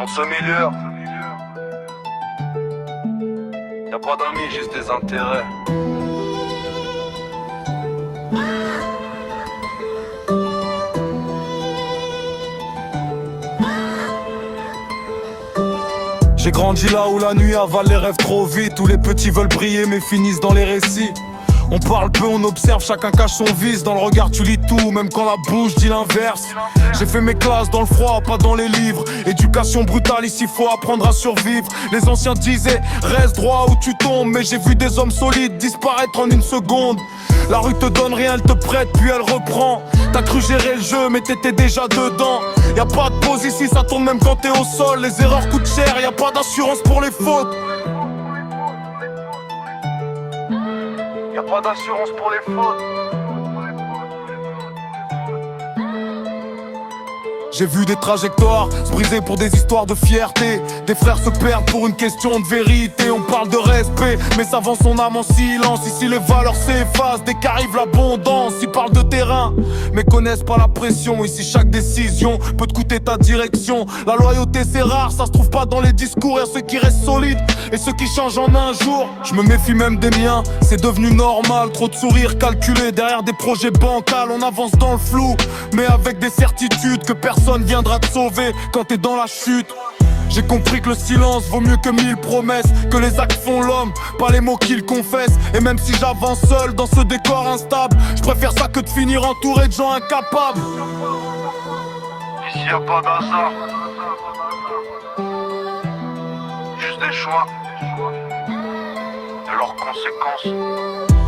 Dans ce milieu, y'a pas d'amis, juste des intérêts. J'ai grandi là où la nuit avale les rêves trop vite, où les petits veulent briller mais finissent dans les récits. On parle peu, on observe, chacun cache son vice. Dans le regard tu lis tout, même quand la bouche dit l'inverse. J'ai fait mes classes dans le froid, pas dans les livres. Éducation brutale, ici faut apprendre à survivre. Les anciens disaient, reste droit où tu tombes. Mais j'ai vu des hommes solides disparaître en une seconde. La rue te donne rien, elle te prête, puis elle reprend. T'as cru gérer le jeu, mais t'étais déjà dedans. Y'a pas de pause ici, ça tourne même quand t'es au sol. Les erreurs coûtent cher, y'a pas d'assurance pour les fautes. Y'a pas d'assurance pour les fautes. J'ai vu des trajectoires se briser pour des histoires de fierté. Des frères se perdent pour une question de vérité. On parle de respect, mais ça vend son âme en silence. Ici les valeurs s'effacent dès qu'arrive l'abondance. Ils parlent de terrain, mais connaissent pas la pression. Ici chaque décision peut te coûter ta direction. La loyauté c'est rare, ça se trouve pas dans les discours. Y'a ceux qui restent solides et ceux qui changent en un jour. Je me méfie même des miens, c'est devenu normal. Trop de sourires calculés derrière des projets bancals. On avance dans le flou, mais avec des certitudes que personne viendra te sauver quand t'es dans la chute. J'ai compris que le silence vaut mieux que 1000 promesses, que les actes font l'homme, pas les mots qu'ils confessent. Et même si j'avance seul dans ce décor instable, je préfère ça que de finir entouré de gens incapables. Ici y'a pas d'hasard, juste des choix et leurs conséquences.